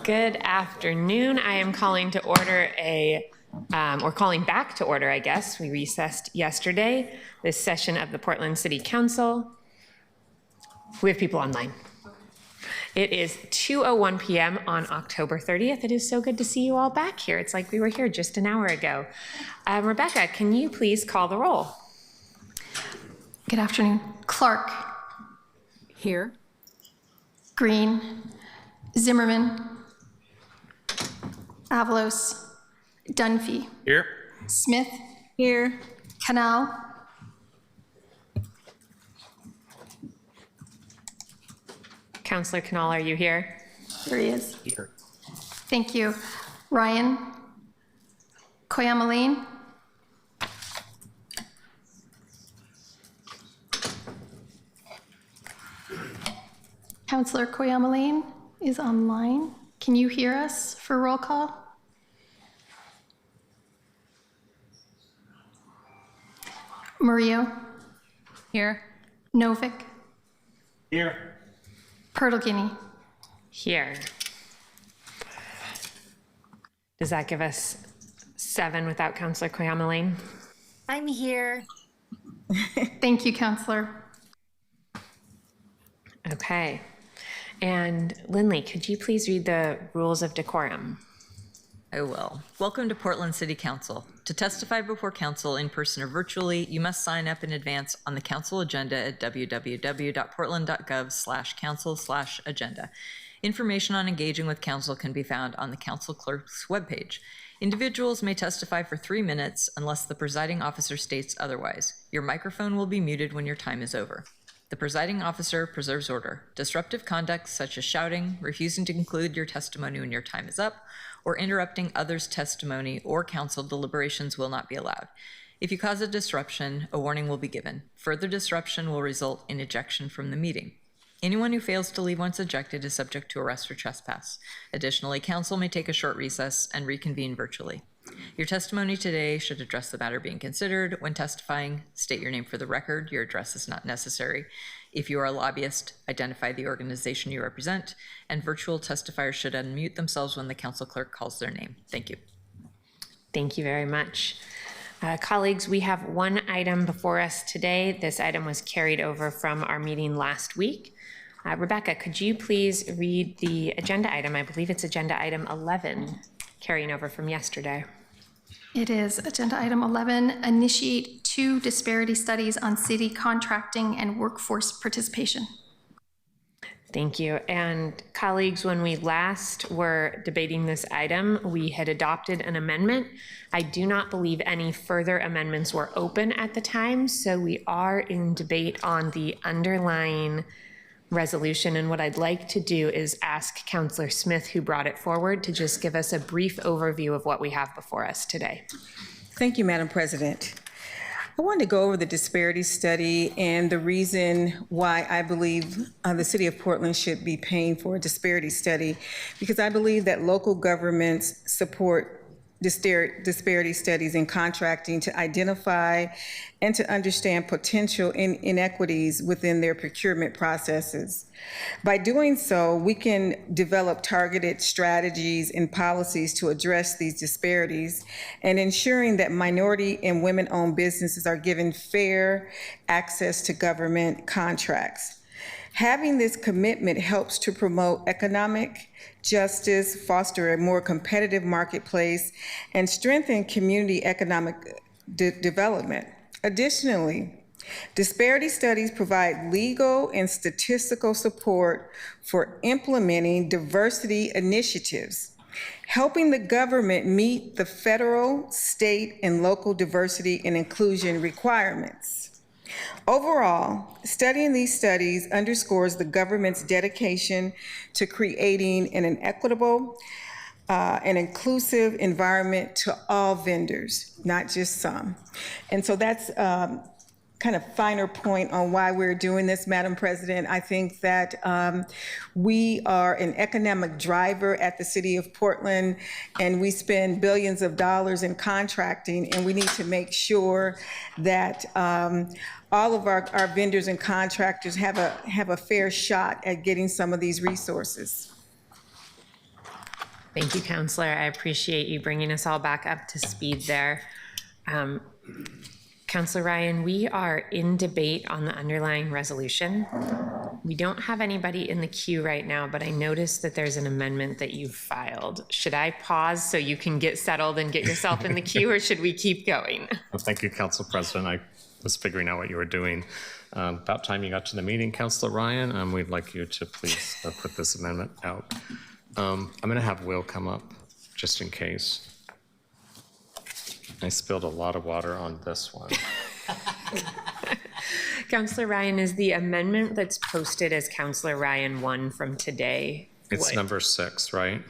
Good afternoon. I am calling to order or calling back to order, I guess. We recessed yesterday, this session of the Portland City Council. We have people online. It is 2:01 p.m. on October 30th. It is so good to see you all back here. It's like we were here just an hour ago. Rebecca, can you please call the roll? Good afternoon. Clark. Here. Green. Zimmerman. Avalos. Dunphy. Here. Smith. Here. Canal. Councillor Canal, are you here? There he is. Here. Thank you. Ryan. Koyamaleen. Councillor Koyamaleen is online. Can you hear us for roll call? Murillo. Here. Novick. Here. Pertlegany. Here. Does that give us 7 without Councillor Koyamaleen? I'm here. Thank you, Councillor. Okay. And Lindley, could you please read the rules of decorum? I will. Welcome to Portland City Council. To testify before council in person or virtually, you must sign up in advance on the council agenda at www.portland.gov/council/agenda. Information on engaging with council can be found on the council clerk's webpage. Individuals may testify for 3 minutes unless the presiding officer states otherwise. Your microphone will be muted when your time is over. The presiding officer preserves order. Disruptive conduct such as shouting, refusing to conclude your testimony when your time is up, or interrupting others' testimony or council deliberations will not be allowed. If you cause a disruption, a warning will be given. Further disruption will result in ejection from the meeting. Anyone who fails to leave once ejected is subject to arrest for trespass. Additionally, council may take a short recess and reconvene virtually. Your testimony today should address the matter being considered. When testifying, state your name for the record. Your address is not necessary. If you are a lobbyist, identify the organization you represent, and virtual testifiers should unmute themselves when the council clerk calls their name. Thank you. Thank you very much. Colleagues, we have one item before us today. This item was carried over from our meeting last week. Rebecca, could you please read the agenda item? I believe it's agenda item 11, carrying over from yesterday. It is agenda item 11, initiate 2 disparity studies on city contracting and workforce participation. Thank you. And colleagues, when we last were debating this item, we had adopted an amendment. I do not believe any further amendments were open at the time, so we are in debate on the underlying resolution. And what I'd like to do is ask Councillor Smith, who brought it forward, to just give us a brief overview of what we have before us today. Thank you, Madam President. I wanted to go over the disparity study and the reason why I believe the City of Portland should be paying for a disparity study, because I believe that local governments support disparity studies in contracting to identify and to understand potential inequities within their procurement processes. By doing so, we can develop targeted strategies and policies to address these disparities and ensuring that minority and women-owned businesses are given fair access to government contracts. Having this commitment helps to promote economic justice, foster a more competitive marketplace, and strengthen community economic development. Additionally, disparity studies provide legal and statistical support for implementing diversity initiatives, helping the government meet the federal, state, and local diversity and inclusion requirements. Overall, studying these studies underscores the government's dedication to creating an equitable and inclusive environment to all vendors, not just some. And so that's kind of finer point on why we're doing this, Madam President. I think that we are an economic driver at the City of Portland, and we spend billions of dollars in contracting, and we need to make sure that all of our vendors and contractors have a fair shot at getting some of these resources. Thank you, Counselor. I appreciate you bringing us all back up to speed there. Counselor Ryan, we are in debate on the underlying resolution. We don't have anybody in the queue right now, but I noticed that there's an amendment that you filed. Should I pause so you can get settled and get yourself in the queue, or should we keep going? Well, thank you, Council President. I was figuring out what you were doing. About time you got to the meeting, Councilor Ryan. We'd like you to please put this amendment out. I'm going to have Will come up just in case. I spilled a lot of water on this one. Counselor Ryan, is the amendment that's posted as Counselor Ryan 1 from today? It's what- number 6, right?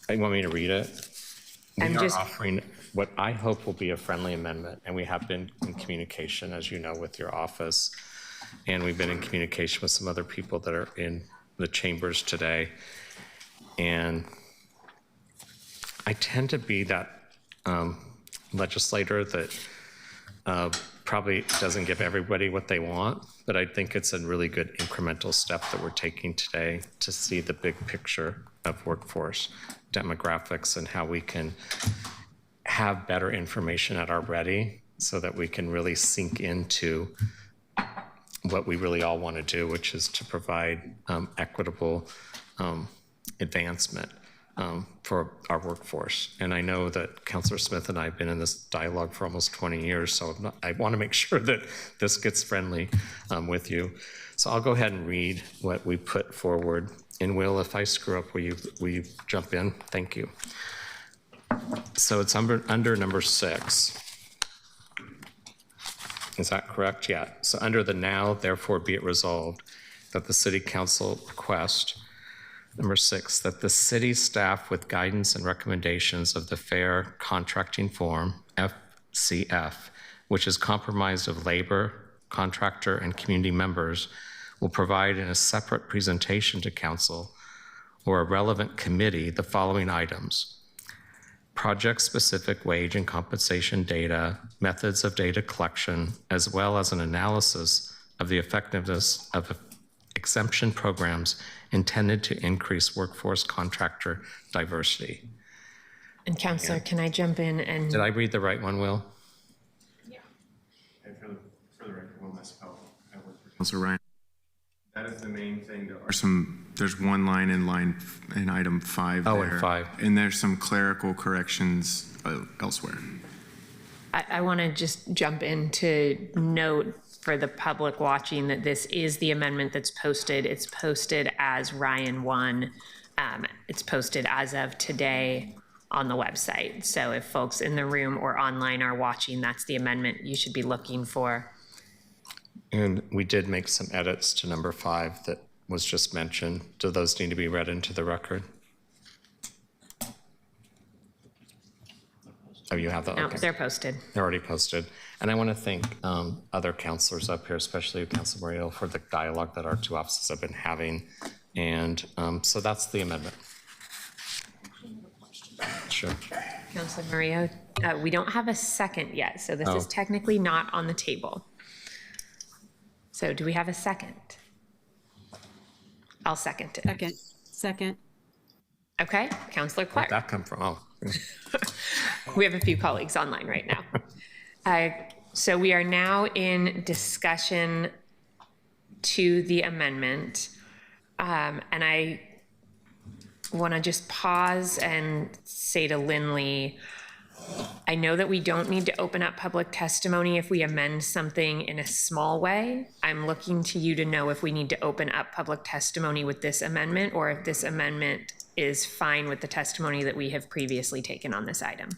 You want me to read it? I'm We are just- offering what I hope will be a friendly amendment, and we have been in communication, as you know, with your office, and we've been in communication with some other people that are in the chambers today. And I tend to be that legislator that probably doesn't give everybody what they want, but I think it's a really good incremental step that we're taking today to see the big picture of workforce demographics and how we can have better information at our ready so that we can really sink into what we really all want to do, which is to provide equitable advancement for our workforce. And I know that Councilor Smith and I have been in this dialogue for almost 20 years, so I want to make sure that this gets friendly with you. So I'll go ahead and read what we put forward. And Will, if I screw up, will you jump in? Thank you. So it's under number 6. Is that correct? Yeah. So under the now, therefore be it resolved that the City Council request, number 6, that the city staff with guidance and recommendations of the Fair Contracting Forum, FCF, which is comprised of labor, contractor, and community members, will provide in a separate presentation to council or a relevant committee the following items: project-specific wage and compensation data, methods of data collection, as well as an analysis of the effectiveness of exemption programs intended to increase workforce contractor diversity. And Counselor, can I jump in and? Did I read the right one, Will? And for the record, Will Mescal, I work for Councilor Ryan. That is the main thing. There's one line in item 5 there. Oh, in 5. And there's some clerical corrections elsewhere. I want to just jump in to note for the public watching that this is the amendment that's posted. It's posted as Ryan 1. It's posted as of today on the website. So if folks in the room or online are watching, that's the amendment you should be looking for. And we did make some edits to number 5 that was just mentioned. Do those need to be read into the record? Oh, you have that? No, Okay. they're posted. They're already posted. And I want to thank other counselors up here, especially Councilor Murillo, for the dialogue that our two offices have been having. And so that's the amendment. Sure. Counselor Murillo, we don't have a second yet, so this is Oh. technically not on the table. So do we have a second? I'll second it. Second. Okay, Counselor Clark. Where'd that come from? Oh. We have a few colleagues online right now. So we are now in discussion to the amendment. And I want to just pause and say to Lindley, I know that we don't need to open up public testimony if we amend something in a small way. I'm looking to you to know if we need to open up public testimony with this amendment or if this amendment is fine with the testimony that we have previously taken on this item.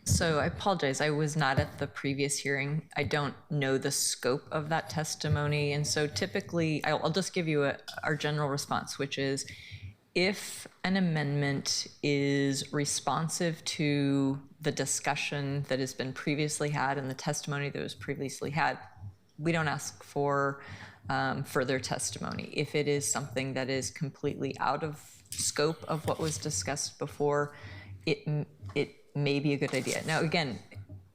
So I apologize, I was not at the previous hearing. I don't know the scope of that testimony. And so typically, I'll just give you our general response, which is if an amendment is responsive to the discussion that has been previously had and the testimony that was previously had, we don't ask for further testimony. If it is something that is completely out of scope of what was discussed before, it may be a good idea. Now, again,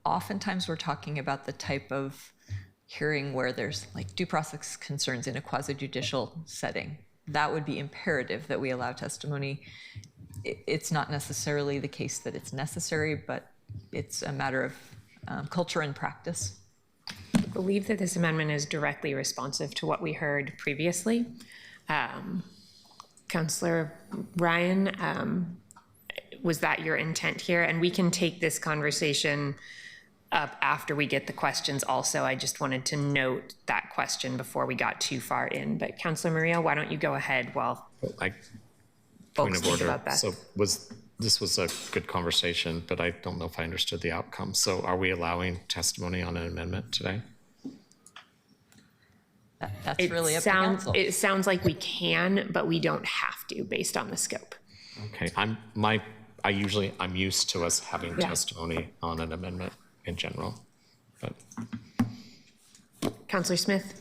oftentimes we're talking about the type of hearing where there's like due process concerns in a quasi-judicial setting. That would be imperative that we allow testimony. it's not necessarily the case that it's necessary, but it's a matter of culture and practice. I believe that this amendment is directly responsive to what we heard previously. Councillor Ryan, was that your intent here? And we can take this conversation up after we get the questions also. I just wanted to note that question before we got too far in. But Councillor Maria, why don't you go ahead while Point folks of think order. about that? So this was a good conversation, but I don't know if I understood the outcome. So are we allowing testimony on an amendment today? That's really up to council. It sounds like we can, but we don't have to based on the scope. Okay, I'm used to us having testimony on an amendment in general, but Councillor Smith?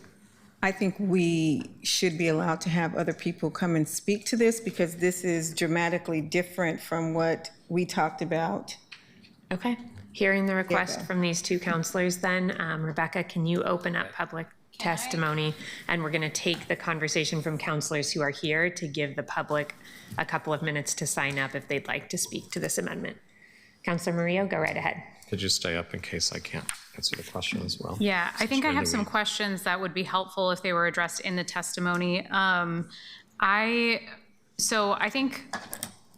I think we should be allowed to have other people come and speak to this because this is dramatically different from what we talked about. Okay, hearing the request from these two counselors then, Rebecca, can you open up public testimony? And we're gonna take the conversation from counselors who are here to give the public a couple of minutes to sign up if they'd like to speak to this amendment. Councillor Murillo, go right ahead. could you stay up in case I can't answer the question as well? Yeah, I think I have some Really? questions that would be helpful if they were addressed in the testimony. I think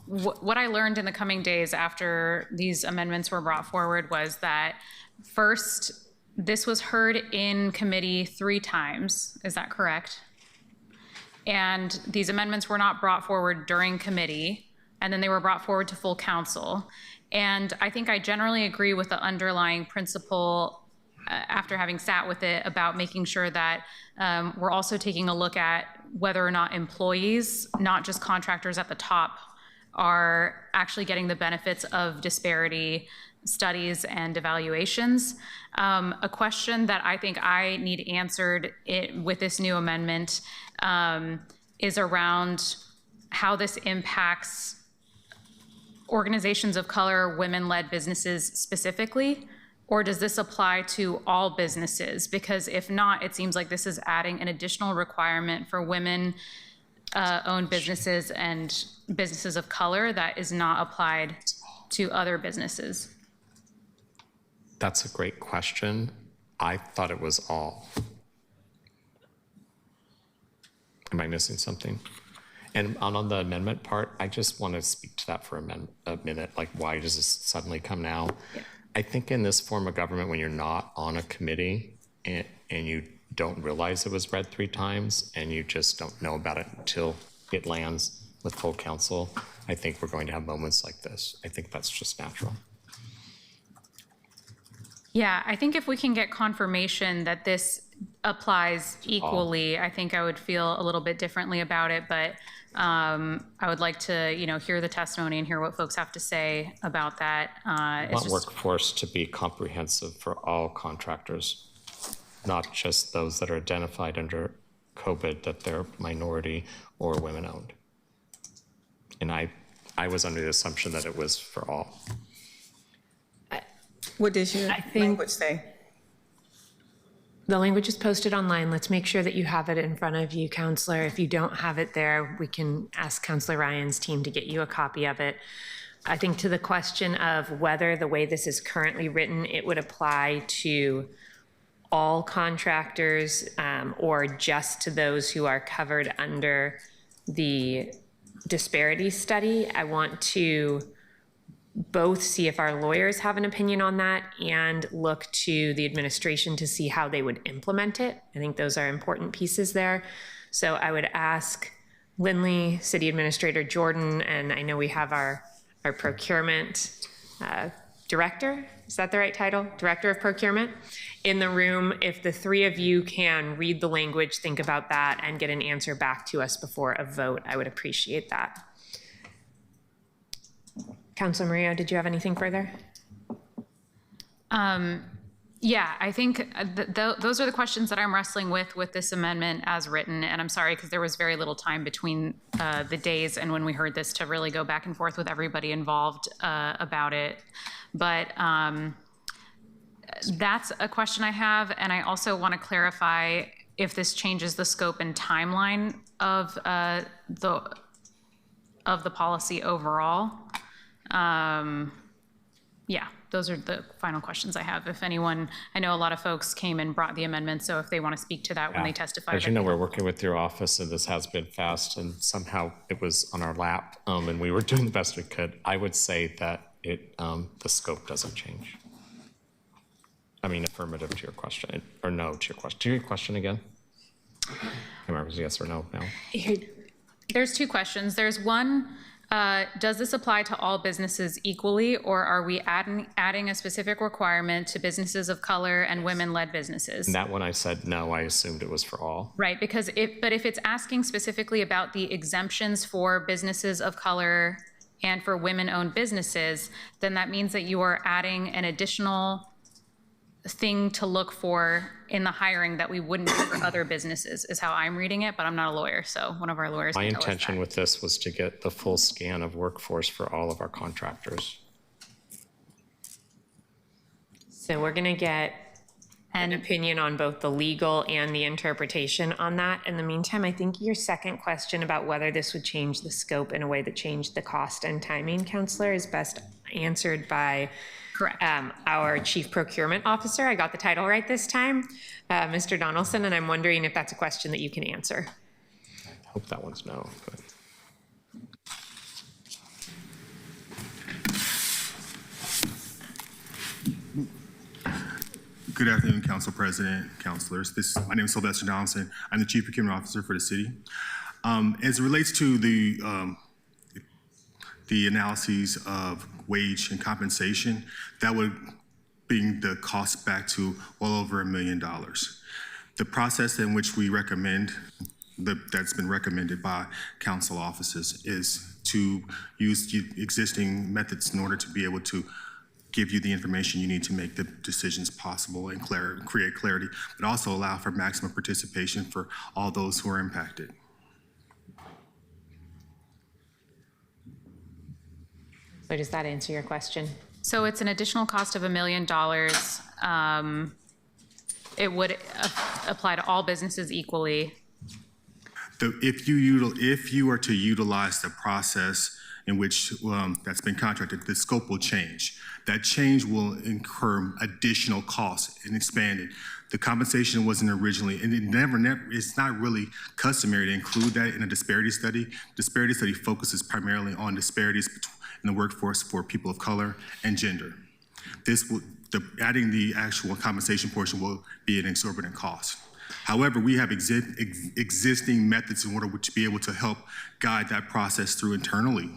what I learned in the coming days after these amendments were brought forward was that first, this was heard in committee 3 times. Is that correct? And these amendments were not brought forward during committee, and then they were brought forward to full council. And I think I generally agree with the underlying principle after having sat with it about making sure that we're also taking a look at whether or not employees, not just contractors at the top, are actually getting the benefits of disparity studies and evaluations. A question that I think I need answered with this new amendment is around how this impacts organizations of color, women-led businesses specifically, or does this apply to all businesses? Because if not, it seems like this is adding an additional requirement for women-owned businesses and businesses of color that is not applied to other businesses. That's a great question. I thought it was all. Am I missing something? And on the amendment part, I just want to speak to that for a minute. Like, why does this suddenly come now? Yeah. I think in this form of government, when you're not on a committee and you don't realize it was read 3 times and you just don't know about it until it lands with full council, I think we're going to have moments like this. I think that's just natural. Yeah, I think if we can get confirmation that this applies equally, I think I would feel a little bit differently about it, but I would like to, hear the testimony and hear what folks have to say about that. I want workforce to be comprehensive for all contractors, not just those that are identified under COVID that they're minority or women-owned. And I was under the assumption that it was for all. What does your language say? The language is posted online. Let's make sure that you have it in front of you, Counselor. If you don't have it there, we can ask Counselor Ryan's team to get you a copy of it. I think to the question of whether the way this is currently written, it would apply to all contractors or just to those who are covered under the disparity study. I want to both see if our lawyers have an opinion on that and look to the administration to see how they would implement it. I think those are important pieces there. So I would ask Lindley, City Administrator Jordan, and I know we have our procurement director, is that the right title? Director of Procurement in the room. If the 3 of you can read the language, think about that, and get an answer back to us before a vote, I would appreciate that. Councilor Murillo, did you have anything further? Yeah, I think those are the questions that I'm wrestling with this amendment as written. And I'm sorry, because there was very little time between the days and when we heard this to really go back and forth with everybody involved about it. But that's a question I have. And I also want to clarify if this changes the scope and timeline of of the policy overall. Yeah, those are the final questions I have. If anyone, I know a lot of folks came and brought the amendments, so if they want to speak to that when they testify. As you know, we're working with your office, and this has been fast, and somehow it was on our lap, and we were doing the best we could. I would say that the scope doesn't change. I mean, affirmative to your question, or no to your question. To your question again? I can't remember, if it was yes or no, Mel? There's two questions. There's one, does this apply to all businesses equally, or are we adding a specific requirement to businesses of color and women-led businesses? And that one I said no, I assumed it was for all. Right, because if it's asking specifically about the exemptions for businesses of color and for women-owned businesses, then that means that you are adding an additional thing to look for in the hiring that we wouldn't do for other businesses, is how I'm reading it, but I'm not a lawyer, so one of our lawyers My can tell us intention that. with this was to get the full scan of workforce for all of our contractors. So we're gonna get an opinion on both the legal and the interpretation on that. In the meantime, I think your second question about whether this would change the scope in a way that changed the cost and timing, Counselor, is best answered by Correct. Our Chief Procurement Officer. I got the title right this time, Mr. Donaldson, and I'm wondering if that's a question that you can answer. I hope that one's no, but. Good afternoon, Council President, Councilors. My name is Sylvester Donaldson. I'm the Chief Procurement Officer for the city. As it relates to the analyses of wage and compensation, that would bring the cost back to well over $1 million. The process in which we recommend, that's been recommended by council offices, is to use the existing methods in order to be able to give you the information you need to make the decisions possible and create clarity, but also allow for maximum participation for all those who are impacted. So does that answer your question? So it's an additional cost of $1 million. It would apply to all businesses equally. If you are to utilize the process in which that's been contracted, the scope will change. That change will incur additional costs and expand it. The compensation wasn't originally, and it's not really customary to include that in a disparity study. Disparity study focuses primarily on disparities in the workforce for people of color and gender. Adding the actual compensation portion will be an exorbitant cost. However, we have existing methods in order to be able to help guide that process through internally,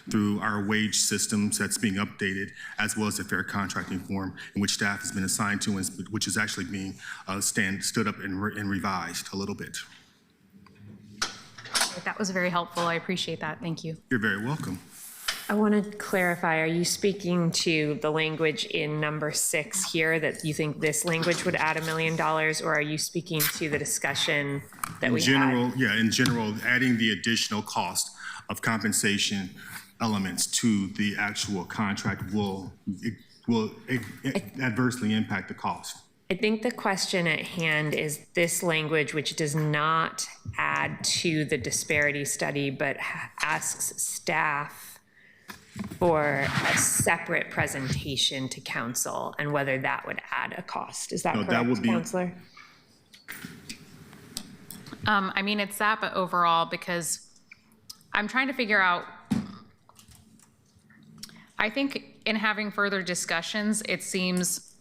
through our wage systems that's being updated, as well as the fair contracting form in which staff has been assigned to, which is actually being stood up and revised a little bit. That was very helpful. I appreciate that. Thank you. You're very welcome. I want to clarify, are you speaking to the language in number 6 here, that you think this language would add $1 million, or are you speaking to the discussion that we had? Yeah, in general, adding the additional cost of compensation elements to the actual contract will adversely impact the cost. I think the question at hand is this language, which does not add to the disparity study, but asks staff for a separate presentation to council, and whether that would add a cost. Is that correct, that would be, Counselor? I mean, it's that, but overall, because I'm trying to figure out, I think in having further discussions, it seems,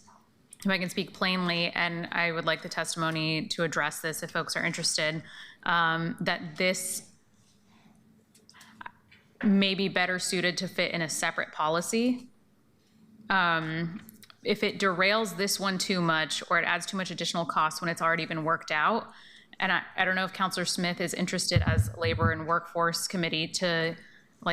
if I can speak plainly, and I would like the testimony to address this if folks are interested, that this may be better suited to fit in a separate policy. If it derails this one too much, or it adds too much additional cost when it's already been worked out, and I don't know if Councilor Smith is interested as Labor and Workforce Committee to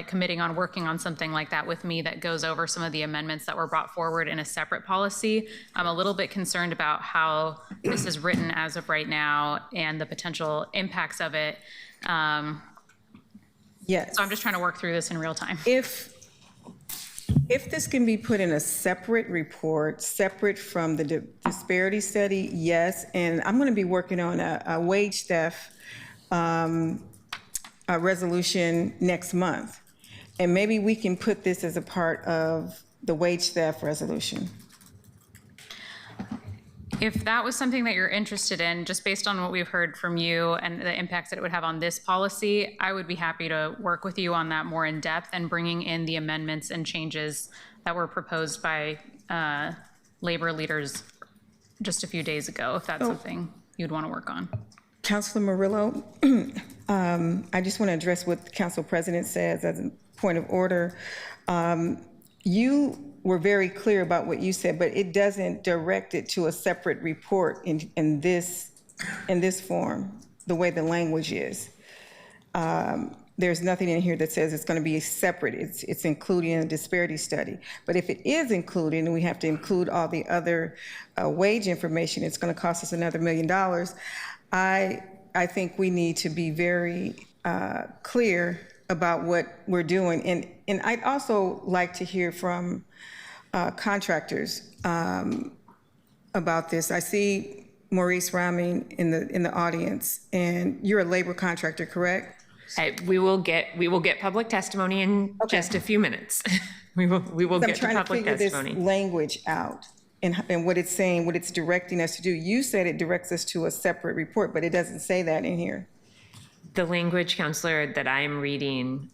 committing on working on something like that with me that goes over some of the amendments that were brought forward in a separate policy. I'm a little bit concerned about how this is written as of right now and the potential impacts of it. Yes. So I'm just trying to work through this in real time. If this can be put in a separate report, separate from the disparity study, yes. And I'm going to be working on a wage staff, a resolution next month. And maybe we can put this as a part of the wage staff resolution. If that was something that you're interested in, just based on what we've heard from you and the impacts that it would have on this policy, I would be happy to work with you on that more in depth and bringing in the amendments and changes that were proposed by labor leaders just a few days ago, if that's something you'd want to work on. Councilor Murillo, I just want to address what the council president says as a point of order. You were very clear about what you said, but it doesn't direct it to a separate report in this form, the way the language is. There's nothing in here that says it's going to be separate. It's included in a disparity study. But if it is included, and we have to include all the other wage information, it's going to cost us another $1 million. I think we need to be very clear about what we're doing. And I'd also like to hear from contractors about this. I see Maurice Raming in the audience, and you're a labor contractor, correct? We will get public testimony in just a few minutes. we will get to public testimony. I'm trying to figure this language out and what it's saying, what it's directing us to do. You said it directs us to a separate report, but it doesn't say that in here. The language, Counselor, that I'm reading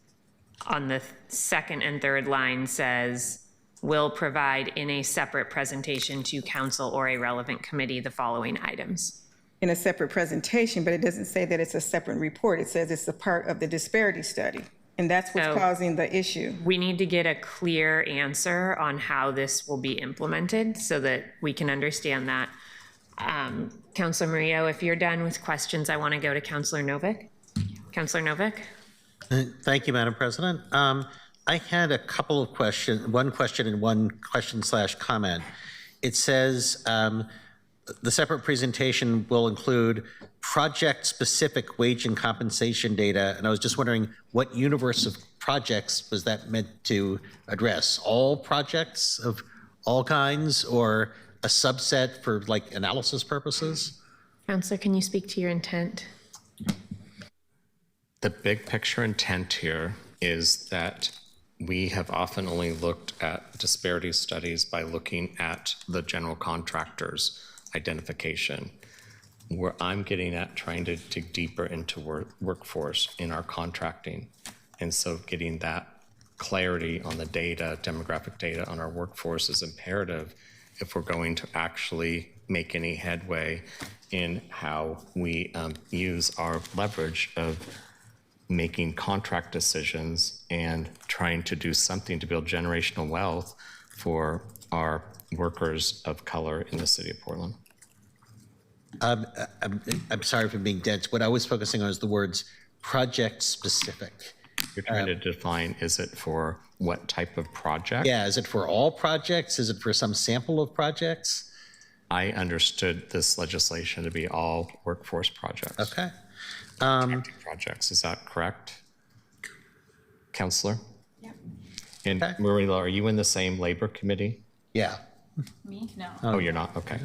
on the second and third line says, will provide in a separate presentation to council or a relevant committee the following items. In a separate presentation, but it doesn't say that it's a separate report. It says it's a part of the disparity study, and that's what's causing the issue. We need to get a clear answer on how this will be implemented so that we can understand that. Councilor Murillo, if you're done with questions, I want to go to Councilor Novick. Councilor Novick? Thank you, Madam President. I had a couple of questions, one question and one question/comment. It says the separate presentation will include project-specific wage and compensation data, and I was just wondering what universe of projects was that meant to address? All projects of all kinds, or a subset for like analysis purposes? Councilor, can you speak to your intent? The big picture intent here is that we have often only looked at disparity studies by looking at the general contractor's identification. Where I'm getting at trying to dig deeper into workforce in our contracting. And so getting that clarity on the data, demographic data on our workforce is imperative if we're going to actually make any headway in how we use our leverage of making contract decisions and trying to do something to build generational wealth for our workers of color in the city of Portland. I'm sorry for being dense. What I was focusing on is the words project specific. You're trying to define, is it for what type of project? Yeah, is it for all projects? Is it for some sample of projects? I understood this legislation to be all workforce projects. Okay. Projects, is that correct? Counselor? Yeah. And Murillo, are you in the same labor committee? Yeah. Me? No. Oh, you're not? Okay.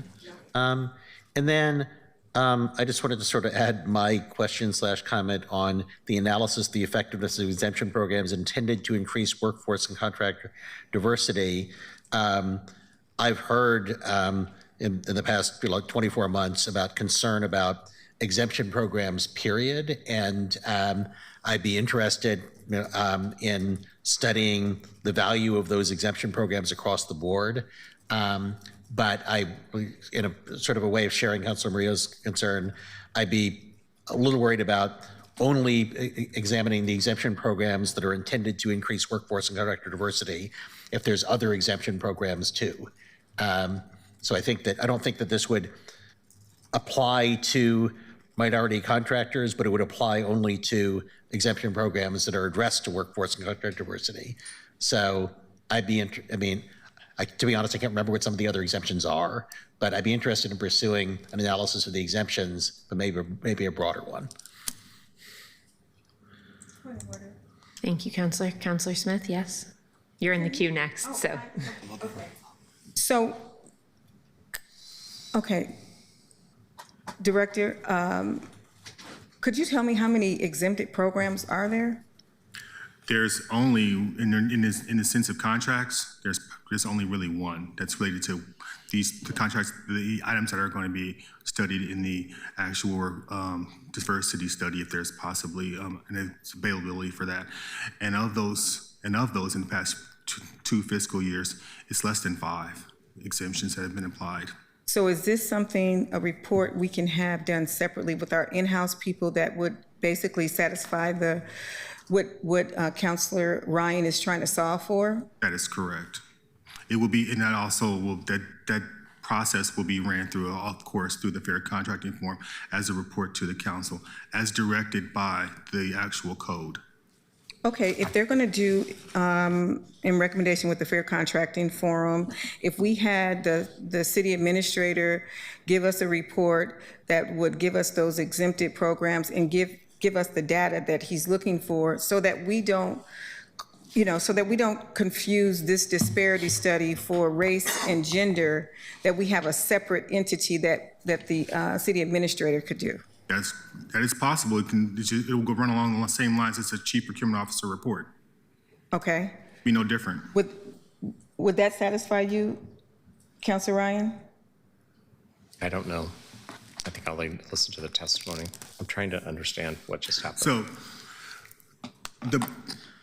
And then I just wanted to sort of add my question/comment on the analysis of the effectiveness of exemption programs intended to increase workforce and contractor diversity. I've heard in the past 24 months about concern about exemption programs, period. And I'd be interested in studying the value of those exemption programs across the board. But in a sort of a way of sharing Councilor Murillo's concern, I'd be a little worried about only examining the exemption programs that are intended to increase workforce and contractor diversity if there's other exemption programs too. So I don't think that this would apply to minority contractors, but it would apply only to exemption programs that are addressed to workforce and contractor diversity. So I'd be, to be honest, I can't remember what some of the other exemptions are, but I'd be interested in pursuing an analysis of the exemptions, but maybe a broader one. Thank you, Counselor. Counselor Smith, yes? You're in the queue next, so. So, okay. Director, Could you tell me how many exempted programs are there? There's only, in the sense of contracts, there's only really one that's related to the contracts, the items that are going to be studied in the actual diversity study, if there's possibly an availability for that. And of those in the past two fiscal years, it's less than 5 exemptions that have been applied. So is this something, a report we can have done separately with our in-house people that would basically satisfy what Councilor Ryan is trying to solve for? That is correct. It will be, and that also will, that process will be ran through, of course, through the fair contracting form as a report to the council, as directed by the actual code. Okay, if they're going to do, in recommendation with the Fair Contracting Forum, if we had the city administrator give us a report that would give us those exempted programs and give us the data that he's looking for, so that we don't, so that we don't confuse this disparity study for race and gender, that we have a separate entity that the city administrator could do. That is possible. It will go run along the same lines as a chief procurement officer report. Okay. Be no different. Would that satisfy you, Councilor Ryan? I don't know. I think I'll listen to the testimony. I'm trying to understand what just happened. So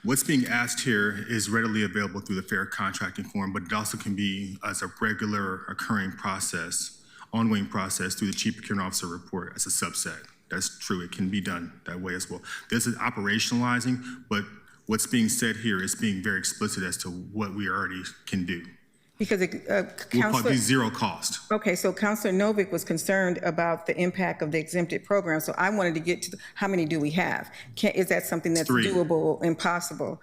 what's being asked here is readily available through the fair contracting form, but it also can be as a regular occurring process, ongoing process through the chief procurement officer report as a subset. That's true. It can be done that way as well. This is operationalizing, but what's being said here is being very explicit as to what we already can do. Because We'll probably be zero cost. Okay, so Councilor Novick was concerned about the impact of the exempted program, so I wanted to get to how many do we have? Is that something that's 3. doable, impossible?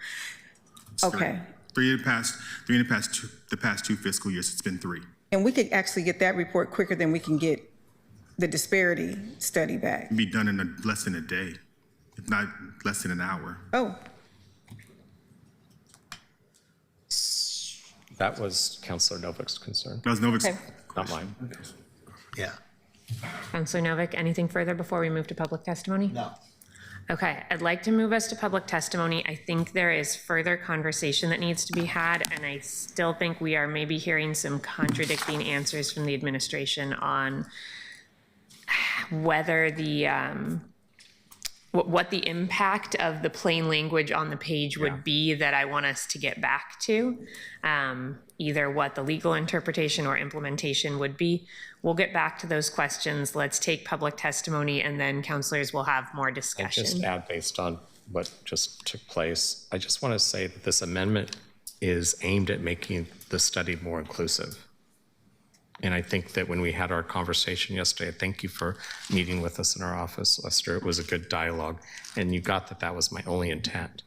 Okay. Three in the past 2 fiscal years, it's been 3. And we could actually get that report quicker than we can get the disparity study back. It'd be done in less than a day, if not less than an hour. Oh, That was Councilor Novick's concern, That was Novick's. okay. not mine. Yeah. Councilor Novick, anything further before we move to public testimony? No. Okay, I'd like to move us to public testimony. I think there is further conversation that needs to be had, and I still think we are maybe hearing some contradicting answers from the administration on whether the, what the impact of the plain language on the page would be that I want us to get back to. Either what the legal interpretation or implementation would be. We'll get back to those questions. Let's take public testimony, and then councilors will have more I discussion. just add, based on what just took place, I just want to say that this amendment is aimed at making the study more inclusive. And I think that when we had our conversation yesterday, thank you for meeting with us in our office, Lester. It was a good dialogue, and you got that was my only intent.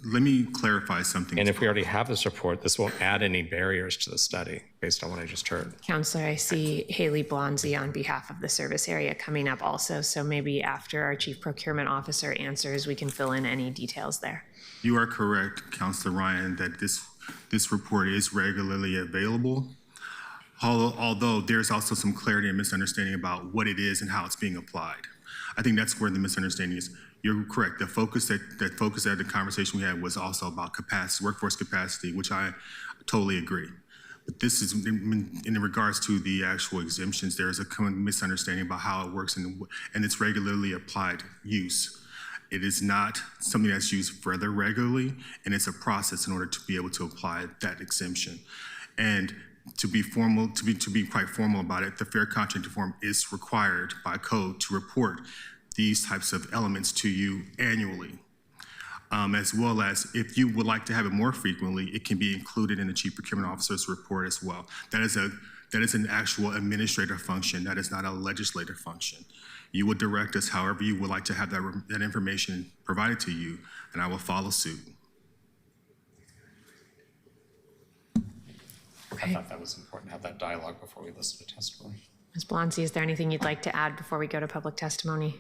Let me clarify something. And if we already have this report, this won't add any barriers to the study, based on what I just heard. Counselor, I see Haley Blonsey on behalf of the service area coming up also, so maybe after our chief procurement officer answers, we can fill in any details there. You are correct, Councilor Ryan, that this report is regularly available. Although there's also some clarity and misunderstanding about what it is and how it's being applied. I think that's where the misunderstanding is. You're correct. The focus that the conversation we had was also about capacity, workforce capacity, which I totally agree. But this is in regards to the actual exemptions. There is a common misunderstanding about how it works and its regularly applied use. It is not something that's used further regularly, and it's a process in order to be able to apply that exemption. And to be quite formal about it, the fair contracting form is required by code to report these types of elements to you annually, as well as if you would like to have it more frequently, it can be included in the chief procurement officer's report as well. That is an actual administrative function. That is not a legislative function. You would direct us however you would like to have that information provided to you, and I will follow suit. I thought that was important to have that dialogue before we listen to testimony. Ms. Blonsey, is there anything you'd like to add before we go to public testimony?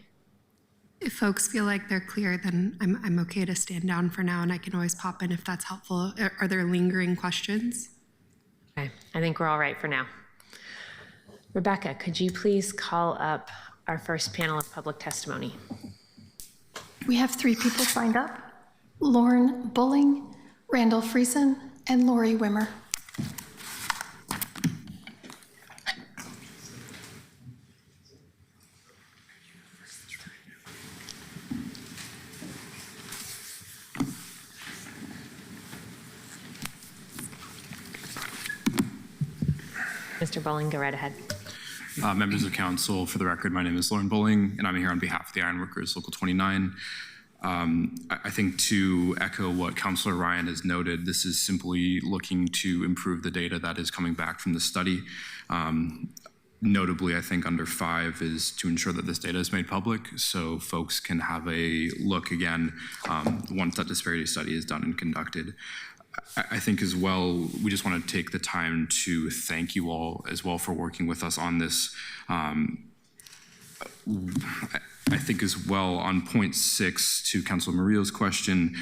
If folks feel like they're clear, then I'm okay to stand down for now, and I can always pop in if that's helpful. Are there lingering questions? Okay, I think we're all right for now. Rebecca, could you please call up our first panel of public testimony. We have 3 people signed up: Lauren Bulling, Randall Friesen, and Lori Wimmer. Mr. Bowling, go right ahead. Members of council, for the record, my name is Lauren Bowling, and I'm here on behalf of the Ironworkers Local 29. I think to echo what Councilor Ryan has noted, this is simply looking to improve the data that is coming back from the study. Notably, I think under 5 is to ensure that this data is made public so folks can have a look again once that disparity study is done and conducted. I think as well, we just want to take the time to thank you all as well for working with us on this. I think as well on point 6 to Councilor Murillo's question,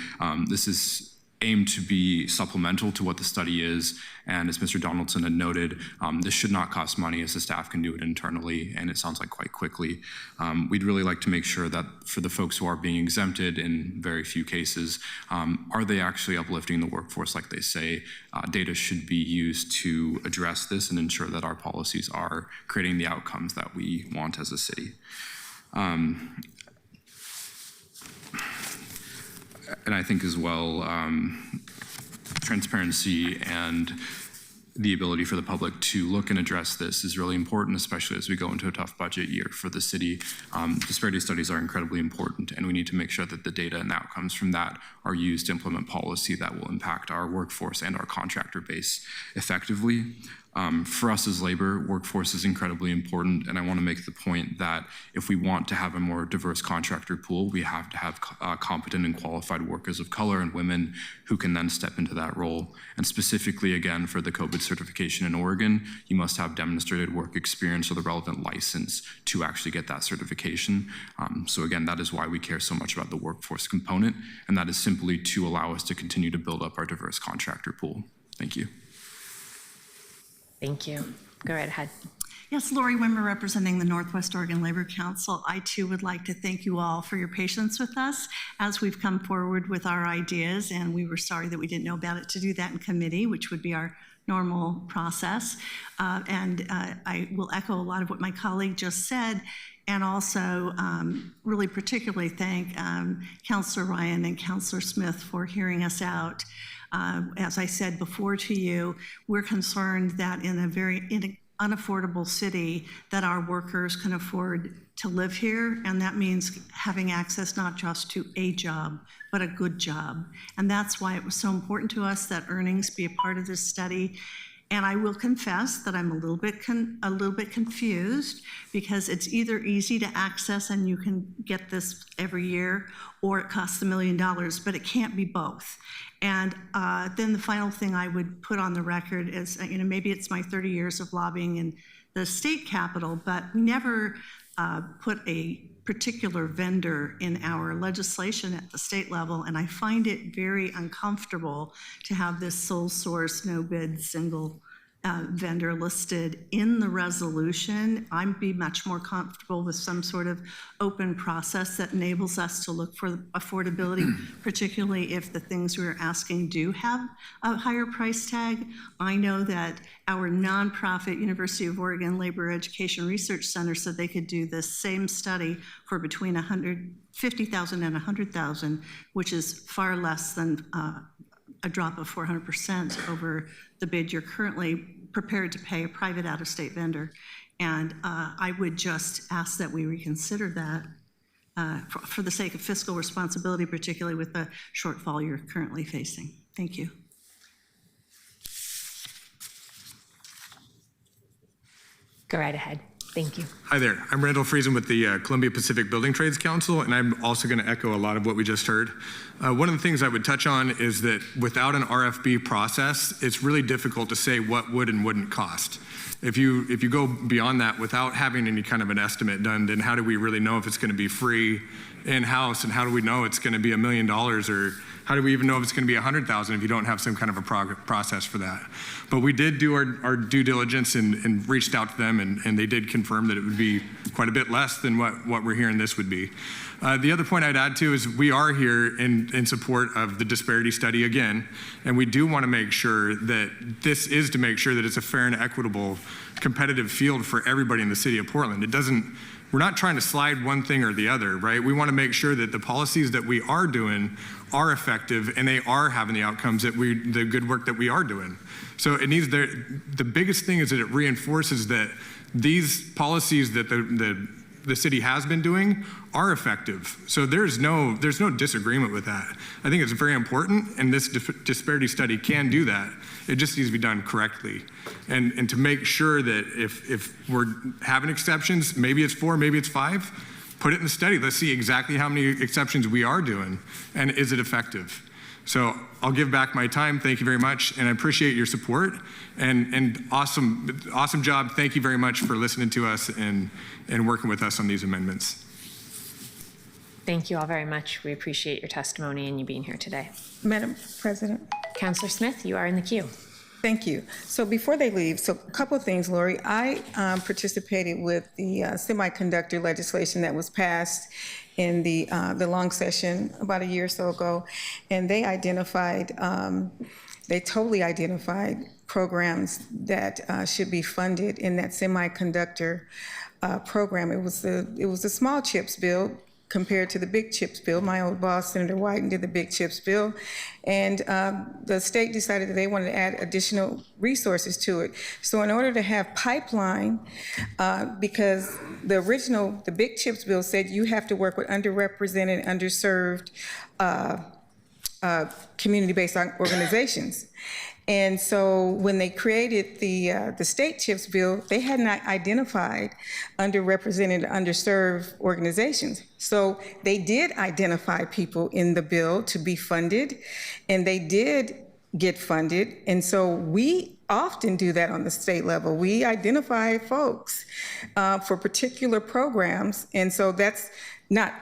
this is aimed to be supplemental to what the study is. And as Mr. Donaldson had noted, this should not cost money as the staff can do it internally, and it sounds like quite quickly. We'd really like to make sure that for the folks who are being exempted in very few cases, are they actually uplifting the workforce like they say? Data should be used to address this and ensure that our policies are creating the outcomes that we want as a city. And I think as well, transparency and the ability for the public to look and address this is really important, especially as we go into a tough budget year for the city. Disparity studies are incredibly important, and we need to make sure that the data and outcomes from that are used to implement policy that will impact our workforce and our contractor base effectively. For us as labor, workforce is incredibly important, and I want to make the point that if we want to have a more diverse contractor pool, we have to have competent and qualified workers of color and women who can then step into that role. And specifically, again, for the COVID certification in Oregon, you must have demonstrated work experience or the relevant license to actually get that certification. So again, that is why we care so much about the workforce component, and that is simply to allow us to continue to build up our diverse contractor pool. Thank you. Thank you. Go right ahead. Yes, Lori Wimmer representing the Northwest Oregon Labor Council. I too would like to thank you all for your patience with us as we've come forward with our ideas, and we were sorry that we didn't know about it to do that in committee, which would be our normal process. I will echo a lot of what my colleague just said, and also really particularly thank Councilor Ryan and Councilor Smith for hearing us out. As I said before to you, we're concerned that in a very unaffordable city that our workers can afford to live here, and that means having access not just to a job, but a good job. And that's why it was so important to us that earnings be a part of this study. And I will confess that I'm a little bit confused, because it's either easy to access and you can get this every year, or it costs $1 million, but it can't be both. And then the final thing I would put on the record is, maybe it's my 30 years of lobbying in the state capitol, but we never put a particular vendor in our legislation at the state level, and I find it very uncomfortable to have this sole source, no bid, single vendor listed in the resolution. I'd be much more comfortable with some sort of open process that enables us to look for affordability, particularly if the things we're asking do have a higher price tag. I know that our nonprofit University of Oregon Labor Education Research Center said they could do this same study for between $150,000 and $100,000, which is far less than a drop of 400% over the bid you're currently prepared to pay a private out-of-state vendor. And I would just ask that we reconsider that for the sake of fiscal responsibility, particularly with the shortfall you're currently facing. Thank you. Go right ahead. Thank you. Hi there. I'm Randall Friesen with the Columbia Pacific Building Trades Council, and I'm also going to echo a lot of what we just heard. One of the things I would touch on is that without an RFP process, it's really difficult to say what would and wouldn't cost. If you go beyond that without having any kind of an estimate done, then how do we really know if it's going to be free in-house, and how do we know it's going to be $1 million, or How do we even know if it's going to be 100,000 if you don't have some kind of a process for that? But we did do our due diligence and reached out to them, and they did confirm that it would be quite a bit less than what we're hearing this would be. The other point I'd add too is we are here in support of the disparity study again, and we do want to make sure that this is to make sure that it's a fair and equitable competitive field for everybody in the city of Portland. We're not trying to slide one thing or the other, right? We want to make sure that the policies that we are doing are effective and they are having the outcomes that the good work that we are doing. So it needs the biggest thing is that it reinforces that these policies that the city has been doing are effective. So there's no disagreement with that. I think it's very important, and this disparity study can do that. It just needs to be done correctly. And to make sure that if we're having exceptions, maybe it's 4, maybe it's 5, put it in the study. Let's see exactly how many exceptions we are doing, and is it effective? So I'll give back my time. Thank you very much, and I appreciate your support. And awesome job. Thank you very much for listening to us and working with us on these amendments. Thank you all very much. We appreciate your testimony and you being here today. Madam President. Councillor Smith, you are in the queue. Thank you. So before they leave, so a couple of things, Lori. I participated with the semiconductor legislation that was passed in the long session about a year or so ago, and they totally identified programs that should be funded in that semiconductor program. It was the small chips bill compared to the big chips bill. My old boss, Senator Wyden, did the big chips bill, and the state decided that they wanted to add additional resources to it. So in order to have pipeline, because the big chips bill said you have to work with underrepresented, underserved community-based organizations. And so when they created the state CHIPS bill, they had not identified underrepresented, underserved organizations. So they did identify people in the bill to be funded, and they did get funded. And so we often do that on the state level. We identify folks for particular programs, and so that's not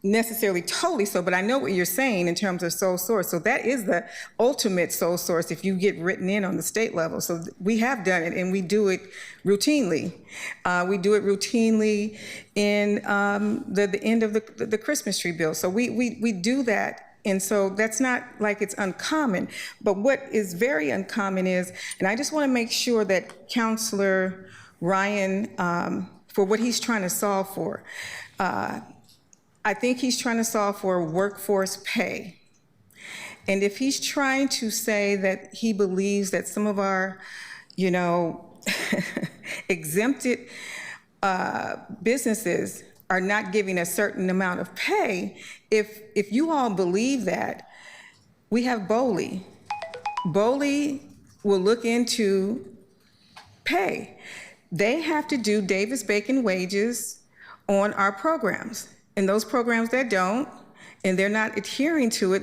necessarily totally so, but I know what you're saying in terms of sole source. So that is the ultimate sole source if you get written in on the state level. So we have done it, and we do it routinely. We do it routinely in the end of the Christmas tree bill. So we do that. And so that's not like it's uncommon. But what is very uncommon is, and I just want to make sure that Councillor Ryan, for what he's trying to solve for, I think he's trying to solve for workforce pay. And if he's trying to say that he believes that some of our, exempted businesses are not giving a certain amount of pay, if you all believe that, we have BOLI. BOLI will look into pay. They have to do Davis-Bacon wages on our programs. And those programs that don't, and they're not adhering to it,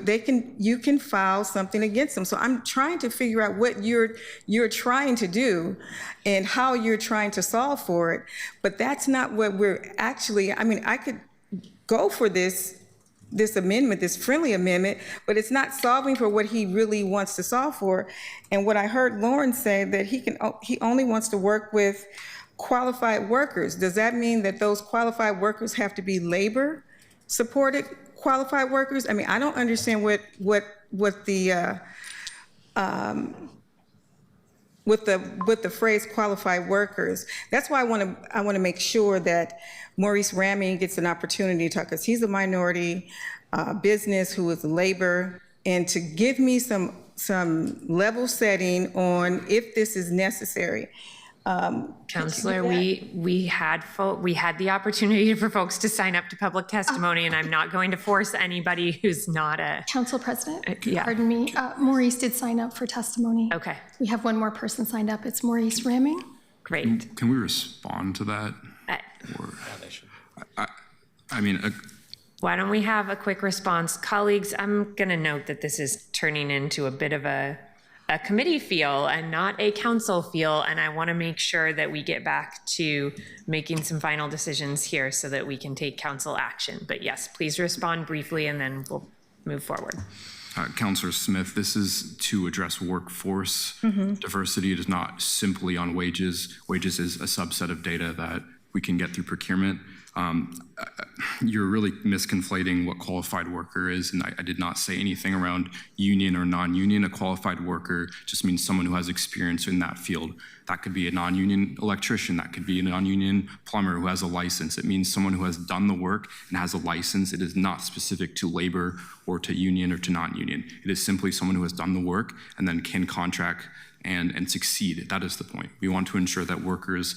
you can file something against them. So I'm trying to figure out what you're trying to do and how you're trying to solve for it. But that's not what we're actually, I could go for this amendment, this friendly amendment, but it's not solving for what he really wants to solve for. And what I heard Lauren say, that he only wants to work with qualified workers. Does that mean that those qualified workers have to be labor supported qualified workers? I don't understand what the phrase qualified workers. That's why I want to make sure that Maurice Ramey gets an opportunity to talk, because he's a minority business who is labor, and to give me some level setting on if this is necessary. Councillor, we had the opportunity for folks to sign up to public testimony, and I'm not going to force anybody who's not a... Council President, yeah. Pardon me, Maurice did sign up for testimony. Okay. We have one more person signed up. It's Maurice Raming. Great. Can we respond to that? Why don't we have a quick response? Colleagues, I'm going to note that this is turning into a bit of a committee feel and not a council feel, and I want to make sure that we get back to making some final decisions here so that we can take council action. But yes, please respond briefly and then we'll move forward. Counselor Smith, this is to address workforce diversity. It is not simply on wages. Wages is a subset of data that we can get through procurement. You're really misconflating what qualified worker is, and I did not say anything around union or non-union. A qualified worker just means someone who has experience in that field. That could be a non-union electrician, that could be a non-union plumber who has a license. It means someone who has done the work and has a license. It is not specific to labor or to union or to non-union. It is simply someone who has done the work and then can contract and succeed. That is the point. We want to ensure that workers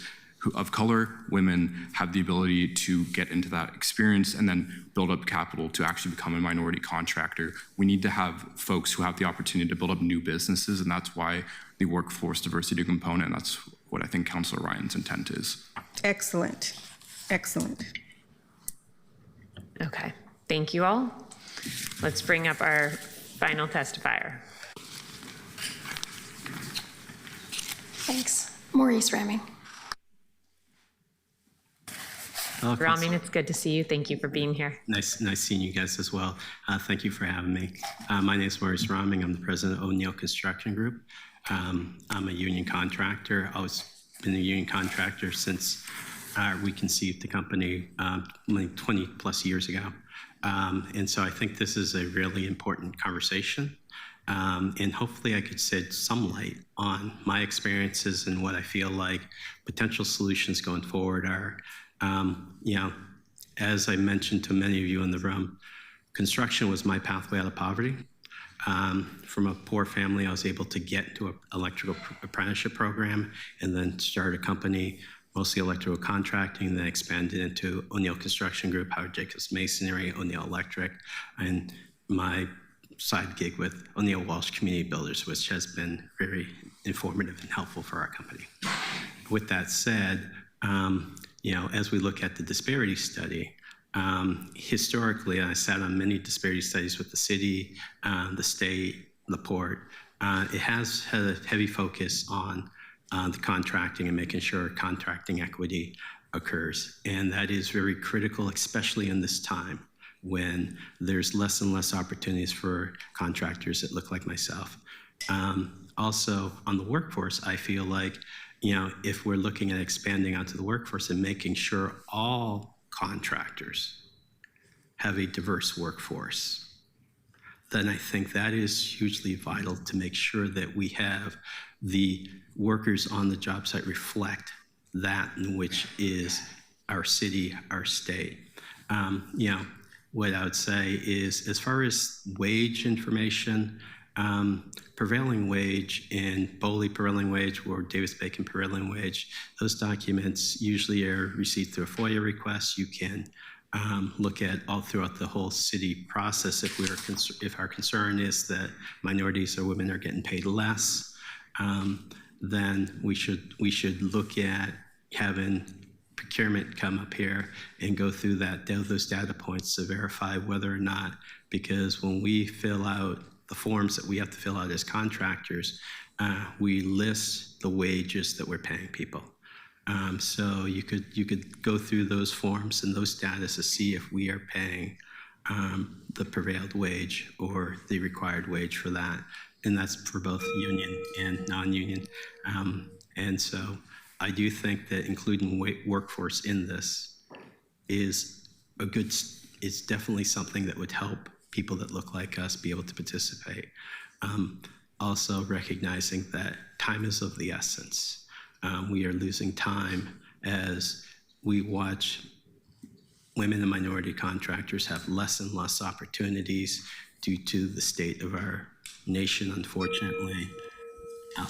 of color, women, have the ability to get into that experience and then build up capital to actually become a minority contractor. We need to have folks who have the opportunity to build up new businesses, and that's why the workforce diversity component, that's what I think Councilor Ryan's intent is. Excellent. Excellent. Okay, thank you all. Let's bring up our final testifier. Thanks. Maurice Ramming. Ramin, it's good to see you. Thank you for being here. Nice seeing you guys as well. Thank you for having me. My name is Maurice Ramming. I'm the president of O'Neill Construction Group. I'm a union contractor. I've been a union contractor since we conceived the company 20 plus years ago. And so I think this is a really important conversation. And hopefully I could shed some light on my experiences and what I feel like potential solutions going forward are. As I mentioned to many of you in the room, construction was my pathway out of poverty. From a poor family, I was able to get into an electrical apprenticeship program and then start a company, mostly electrical contracting, then expanded into O'Neill Construction Group, Howard Jacobs Masonry, O'Neill Electric, and my side gig with O'Neill Walsh Community Builders, which has been very informative and helpful for our company. With that said, as we look at the disparity study, historically, I sat on many disparity studies with the city, the state, the port. It has had a heavy focus on the contracting and making sure contracting equity occurs. And that is very critical, especially in this time when there's less and less opportunities for contractors that look like myself. Also, on the workforce, I feel like if we're looking at expanding onto the workforce and making sure all contractors have a diverse workforce, then I think that is hugely vital to make sure that we have the workers on the job site reflect that in which is our city, our state. What I would say is, as far as wage information, prevailing wage and Boley prevailing wage or Davis-Bacon prevailing wage, those documents usually are received through a FOIA request. You can look at all throughout the whole city process if our concern is that minorities or women are getting paid less, then we should look at having procurement come up here and go through those data points to verify whether or not, because when we fill out the forms that we have to fill out as contractors, we list the wages that we're paying people. So you could go through those forms and those data to see if we are paying the prevailed wage or the required wage for that. And that's for both union and non-union. And so I do think that including workforce in this is definitely something that would help people that look like us be able to participate. Also recognizing that time is of the essence. We are losing time as we watch women and minority contractors have less and less opportunities due to the state of our nation, unfortunately. I'll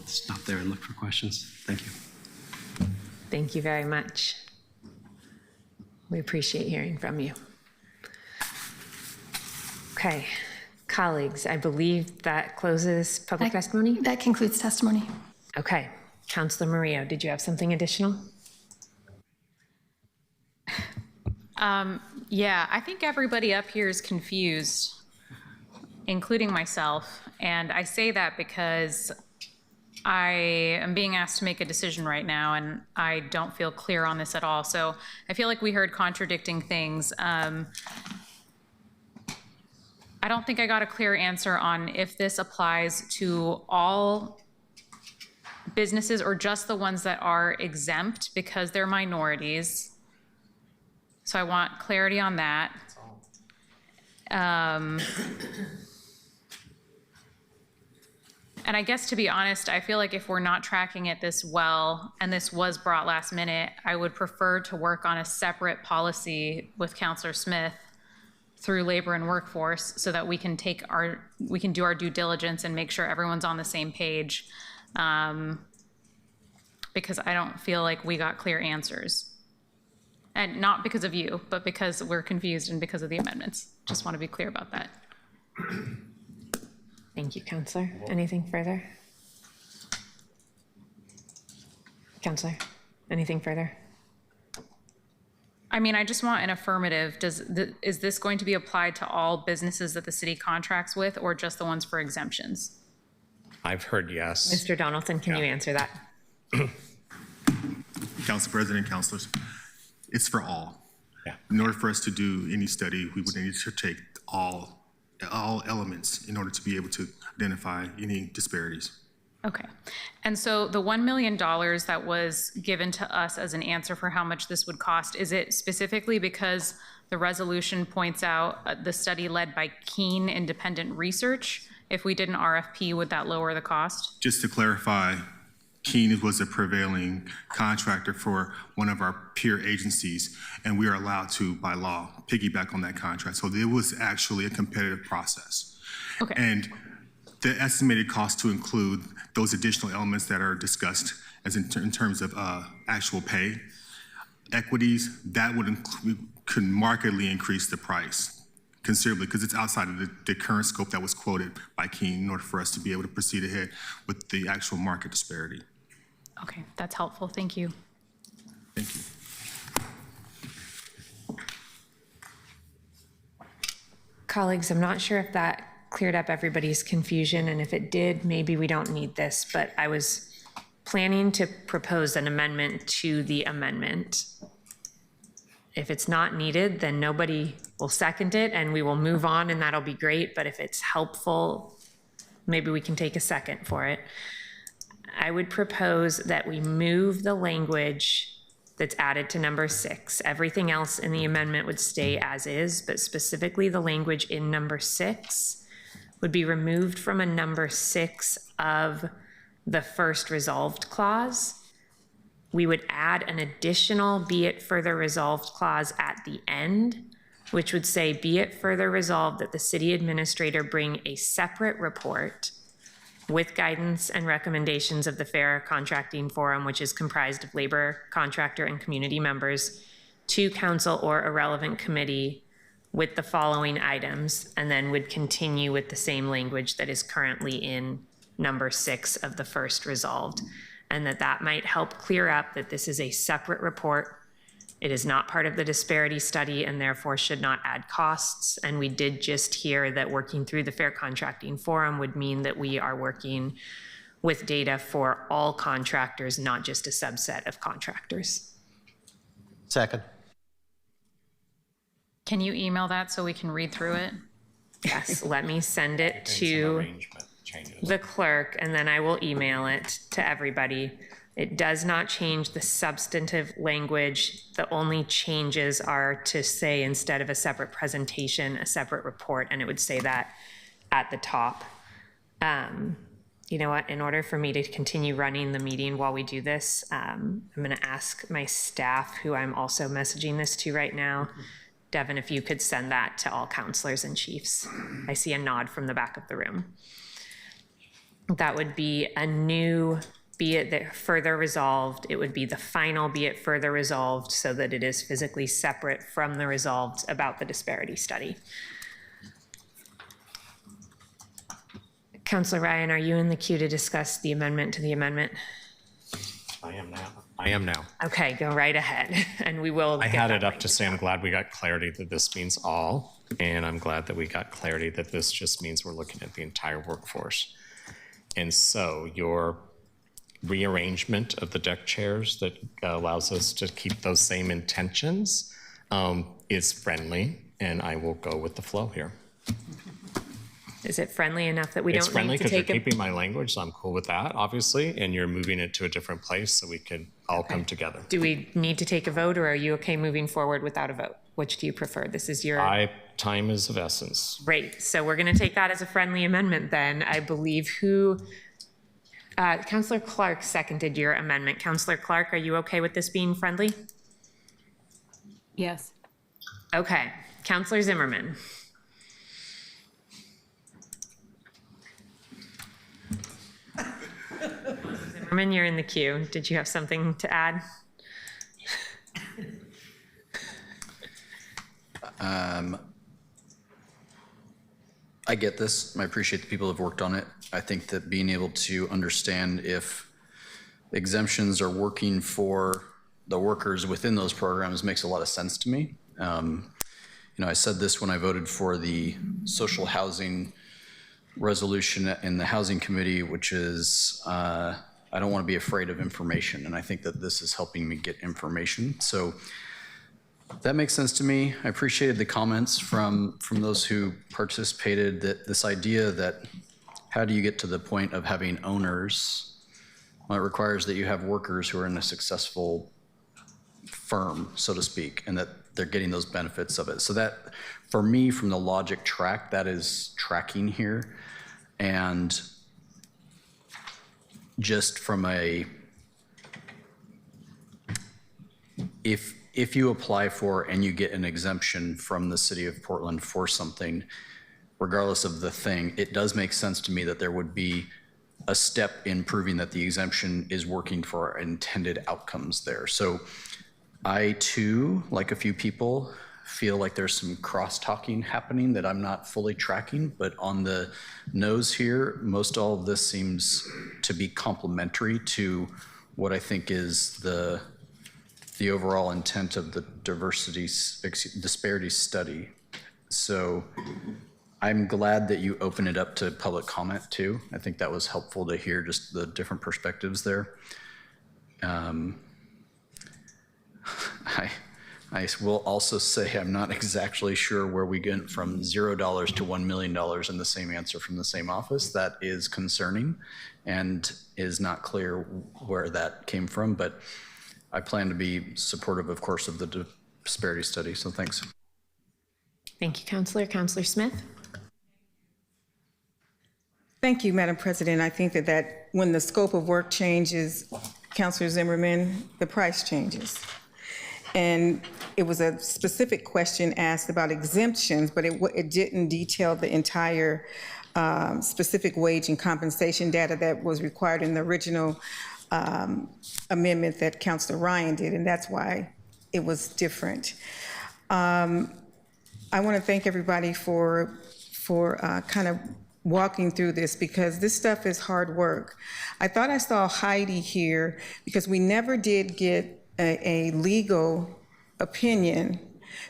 stop there and look for questions. Thank you. Thank you very much. We appreciate hearing from you. Okay, colleagues, I believe that closes public testimony? That concludes testimony. Okay, Councilor Murillo, did you have something additional? Yeah, I think everybody up here is confused, including myself. And I say that because I am being asked to make a decision right now, and I don't feel clear on this at all. So I feel like we heard contradicting things. I I don't think I got a clear answer on if this applies to all businesses or just the ones that are exempt because they're minorities. So I want clarity on that. And I guess, to be honest, I feel like if we're not tracking it this well, and this was brought last minute, I would prefer to work on a separate policy with Counselor Smith through Labor and Workforce so that we can do our due diligence and make sure everyone's on the same page. Because I don't feel like we got clear answers. And not because of you, but because we're confused and because of the amendments. Just want to be clear about that. Thank you, Counselor. Anything further? Counselor, anything further? I mean, I just want an affirmative. Is this going to be applied to all businesses that the city contracts with, or just the ones for exemptions? I've heard yes. Mr. Donaldson, can you answer that? Council President, councilors, it's for all. Yeah. In order for us to do any study, we would need to take all elements in order to be able to identify any disparities. Okay. And so the $1 million that was given to us as an answer for how much this would cost, is it specifically because the resolution points out the study led by Keene Independent Research? If we did an RFP, would that lower the cost? Just to clarify, Keene was a prevailing contractor for one of our peer agencies, and we are allowed to, by law, piggyback on that contract. So it was actually a competitive process. Okay. And the estimated cost to include those additional elements that are discussed as in terms of actual pay, equities, that could markedly increase the price considerably because it's outside of the current scope that was quoted by Keene in order for us to be able to proceed ahead with the actual market disparity. Okay, that's helpful. Thank you. Thank you. Colleagues, I'm not sure if that cleared up everybody's confusion, and if it did, maybe we don't need this, but I was planning to propose an amendment to the amendment. If it's not needed, then nobody will second it and we will move on and that'll be great, but if it's helpful, maybe we can take a second for it. I would propose that we move the language that's added to number 6. Everything else in the amendment would stay as is, but specifically the language in number 6 would be removed from a number 6 of the first resolved clause. We would add an additional be it further resolved clause at the end, which would say, be it further resolved that the city administrator bring a separate report with guidance and recommendations of the Fair Contracting Forum, which is comprised of labor, contractor, and community members, to council or a relevant committee with the following items, and then would continue with the same language that is currently in number 6 of the first resolved, and that might help clear up that this is a separate report. It is not part of the disparity study and therefore should not add costs. And we did just hear that working through the Fair Contracting Forum would mean that we are working with data for all contractors, not just a subset of contractors. Second. Can you email that so we can read through it? Yes, let me send it to the clerk and then I will email it to everybody. It does not change the substantive language. The only changes are to say, instead of a separate presentation, a separate report, and it would say that at the top. You know what, in order for me to continue running the meeting while we do this, I'm gonna ask my staff, who I'm also messaging this to right now, Devin, if you could send that to all counselors and chiefs. I see a nod from the back of the room. That would be a new, be it that further resolved, it would be the final be it further resolved so that it is physically separate from the resolved about the disparity study. Councilor Ryan, are you in the queue to discuss the amendment to the amendment? I am now. I am now. Okay, go right ahead and we will. I had it up to say I'm glad we got clarity that this means all, and I'm glad that we got clarity that this just means we're looking at the entire workforce. And so your rearrangement of the deck chairs that allows us to keep those same intentions is friendly, and I will go with the flow here. Is it friendly enough that we It's don't friendly need to because you're take a? keeping my language, so I'm cool with that, obviously, and you're moving it to a different place so we could all come together. Do we need to take a vote, or are you okay moving forward without a vote? Which do you prefer? This is your. Time is of essence. Great. So we're going to take that as a friendly amendment then. I believe Councillor Clark seconded your amendment. Councillor Clark, are you okay with this being friendly? Yes. Okay. Councillor Zimmerman. Zimmerman, you're in the queue. Did you have something to add? I get this. I appreciate the people who have worked on it. I think that being able to understand if exemptions are working for the workers within those programs makes a lot of sense to me. I said this when I voted for the social housing resolution in the Housing Committee, which is I don't want to be afraid of information, and I think that this is helping me get information. So that makes sense to me. I appreciated the comments from those who participated, that this idea that how do you get to the point of having owners? Well, it requires that you have workers who are in a successful firm, so to speak, and that they're getting those benefits of it. So that, for me, from the logic track, that is tracking here. And just from if you apply for and you get an exemption from the city of Portland for something, regardless of the thing, it does make sense to me that there would be a step in proving that the exemption is working for our intended outcomes there. So I too, like a few people, feel like there's some cross-talking happening that I'm not fully tracking, but on the nose here, most all of this seems to be complementary to what I think is the overall intent of the disparity study. So I'm glad that you open it up to public comment too. I think that was helpful to hear just the different perspectives there. I will also say I'm not exactly sure where we get from $0 to $1 million in the same answer from the same office. That is concerning and is not clear where that came from, but I plan to be supportive, of course, of the disparity study, so thanks. Thank you, Councillor. Councillor Smith? Thank you, Madam President. I think that when the scope of work changes, Councillor Zimmerman, the price changes. And it was a specific question asked about exemptions, but it didn't detail the entire specific wage and compensation data that was required in the original amendment that Councillor Ryan did, and that's why it was different. I want to thank everybody for kind of walking through this, because this stuff is hard work. I thought I saw Heidi here because we never did get a legal opinion,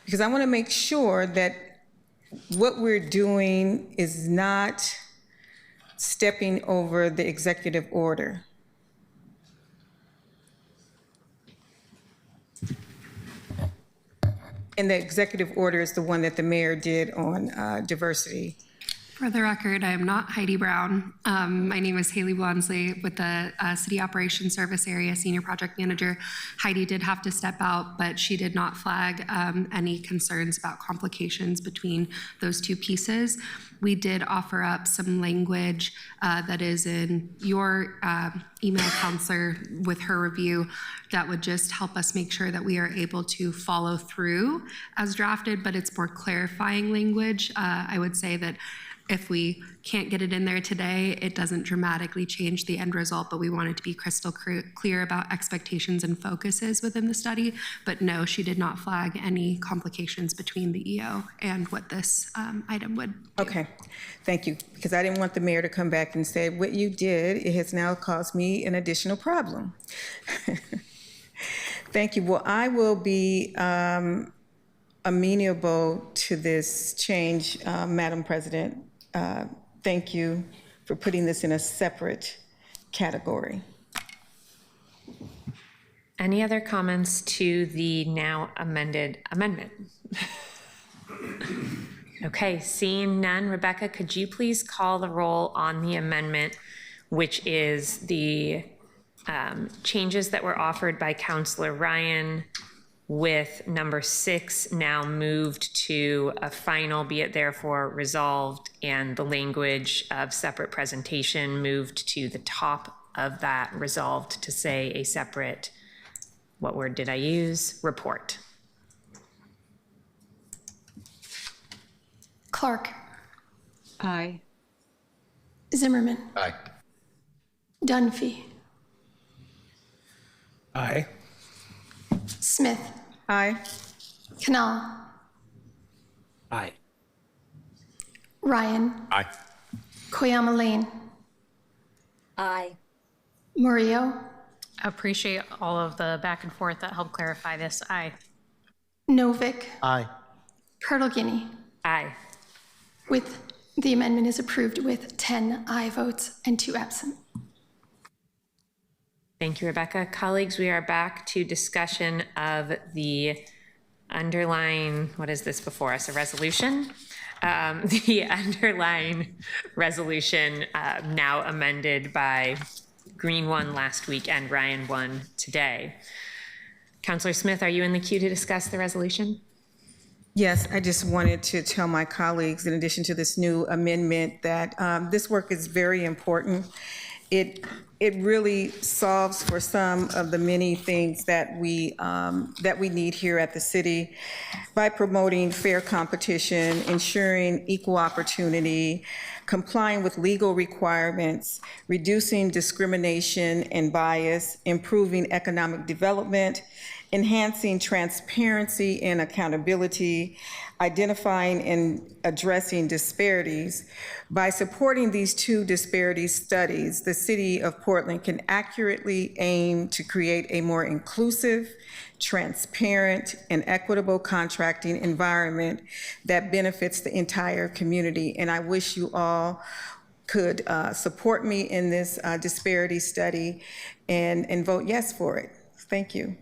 because I want to make sure that what we're doing is not stepping over the executive order. And the executive order is the one that the mayor did on diversity. For the record, I am not Heidi Brown. My name is Haley Wansley with the City Operations Service Area Senior Project Manager. Heidi did have to step out, but she did not flag any concerns about complications between those two pieces. We did offer up some language that is in your email, Counselor, with her review that would just help us make sure that we are able to follow through as drafted, but it's more clarifying language. I would say that if we can't get it in there today, it doesn't dramatically change the end result, but we wanted to be crystal clear about expectations and focuses within the study. But no, she did not flag any complications between the EO and what this item would do. Okay, thank you. Because I didn't want the mayor to come back and say, what you did, it has now caused me an additional problem. Thank you. Well, I will be amenable to this change, Madam President. Thank you for putting this in a separate category. Any other comments to the now amended amendment? Okay, seeing none, Rebecca, could you please call the roll on the amendment, which is the changes that were offered by Counselor Ryan with number 6 now moved to a final, be it therefore resolved, and the language of separate presentation moved to the top of that resolved to say a separate, what word did I use? Report. Clark. Aye. Zimmerman. Aye. Dunphy. Aye. Smith. Aye. Canal. Aye. Ryan. Aye. Koyama Lane. Aye. Murillo. Appreciate all of the back and forth that helped clarify this. Aye. Novick. Aye. Pertlegini. Aye. With the amendment is approved with 10 aye votes and 2 absent. Thank you, Rebecca. Colleagues, we are back to discussion of the underlying, what is this before us, a resolution? The underlying resolution now amended by Green won last week and Ryan won today. Councillor Smith, are you in the queue to discuss the resolution? Yes, I just wanted to tell my colleagues, in addition to this new amendment, that this work is very important. It really solves for some of the many things that we need here at the city by promoting fair competition, ensuring equal opportunity, complying with legal requirements, reducing discrimination and bias, improving economic development, enhancing transparency and accountability, identifying and addressing disparities. By supporting these 2 disparity studies, the City of Portland can accurately aim to create a more inclusive, transparent, and equitable contracting environment that benefits the entire community. And I wish you all could support me in this disparity study and vote yes for it. Thank you.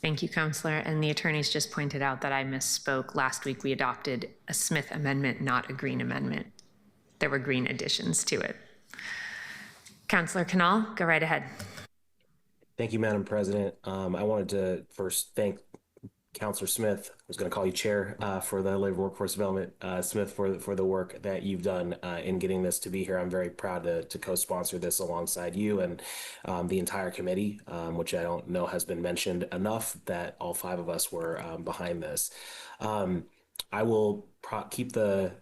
Thank you, Counselor. And the attorneys just pointed out that I misspoke. Last week, we adopted a Smith amendment, not a Green amendment. There were Green additions to it. Counselor Canal, go right ahead. Thank you, Madam President. I wanted to first thank Counselor Smith, I was going to call you Chair, for the Labor Workforce Development, Smith, for the work that you've done in getting this to be here. I'm very proud to co-sponsor this alongside you and the entire committee, which I don't know has been mentioned enough, that all 5 of us were behind this. I will keep the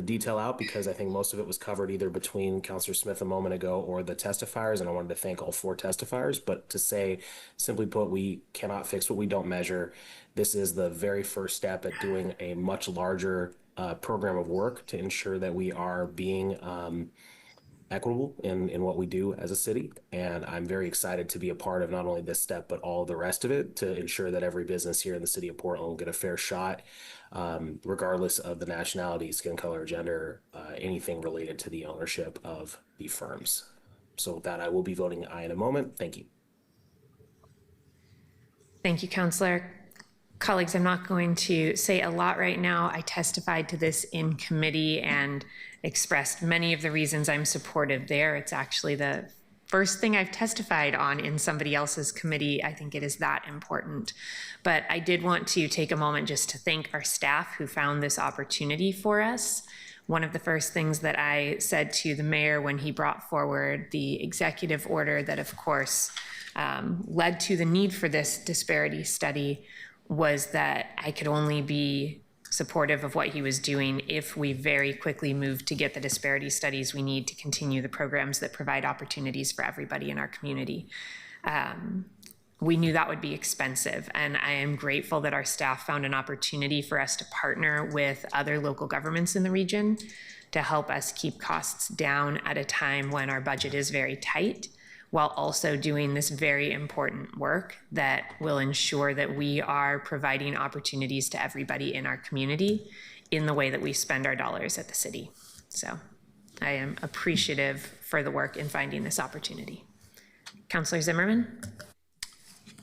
detail out because I think most of it was covered either between Counselor Smith a moment ago or the testifiers, and I wanted to thank all 4 testifiers. But to say, simply put, we cannot fix what we don't measure. This is the very first step at doing a much larger program of work to ensure that we are being equitable in what we do as a city. And I'm very excited to be a part of not only this step, but all the rest of it to ensure that every business here in the city of Portland will get a fair shot, regardless of the nationality, skin color, gender, anything related to the ownership of the firms. So with that, I will be voting aye in a moment. Thank you. Thank you, Counselor. Colleagues, I'm not going to say a lot right now. I testified to this in committee and expressed many of the reasons I'm supportive there. It's actually the first thing I've testified on in somebody else's committee. I think it is that important. But I did want to take a moment just to thank our staff who found this opportunity for us. One of the first things that I said to the mayor when he brought forward the executive order that, of course, led to the need for this disparity study was that I could only be supportive of what he was doing if we very quickly moved to get the disparity studies we need to continue the programs that provide opportunities for everybody in our community. We knew that would be expensive, and I am grateful that our staff found an opportunity for us to partner with other local governments in the region to help us keep costs down at a time when our budget is very tight, while also doing this very important work that will ensure that we are providing opportunities to everybody in our community in the way that we spend our dollars at the city. So I am appreciative for the work in finding this opportunity. Councillor Zimmerman?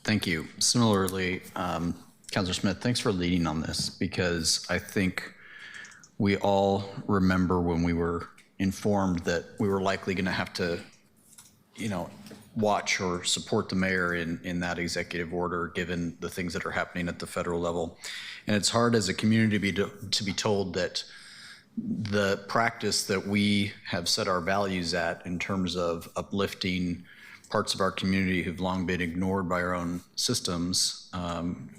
Thank you. Similarly, Councillor Smith, thanks for leading on this, because I think we all remember when we were informed that we were likely going to have to, watch or support the mayor in that executive order, given the things that are happening at the federal level. And it's hard as a community to be told that the practice that we have set our values at in terms of uplifting parts of our community who've long been ignored by our own systems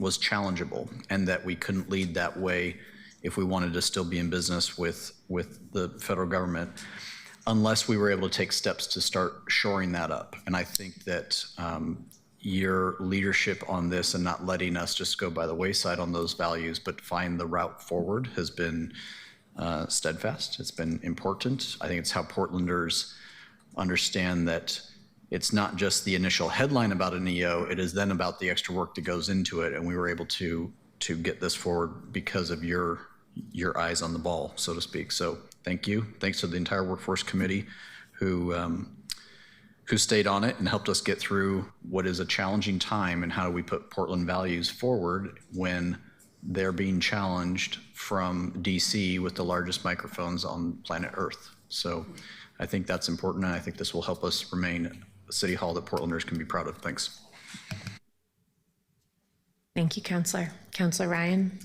was challengeable, and that we couldn't lead that way if we wanted to still be in business with the federal government, unless we were able to take steps to start shoring that up. And I think that your leadership on this and not letting us just go by the wayside on those values, but find the route forward has been steadfast. It's been important. I think it's how Portlanders understand that it's not just the initial headline about an EO, it is then about the extra work that goes into it. And we were able to get this forward because of your eyes on the ball, so to speak. So thank you. Thanks to the entire Workforce Committee who stayed on it and helped us get through what is a challenging time, and how do we put Portland values forward when they're being challenged from DC with the largest microphones on planet Earth. So I think that's important, and I think this will help us remain a city hall that Portlanders can be proud of. Thanks. Thank you, Councillor. Councillor Ryan.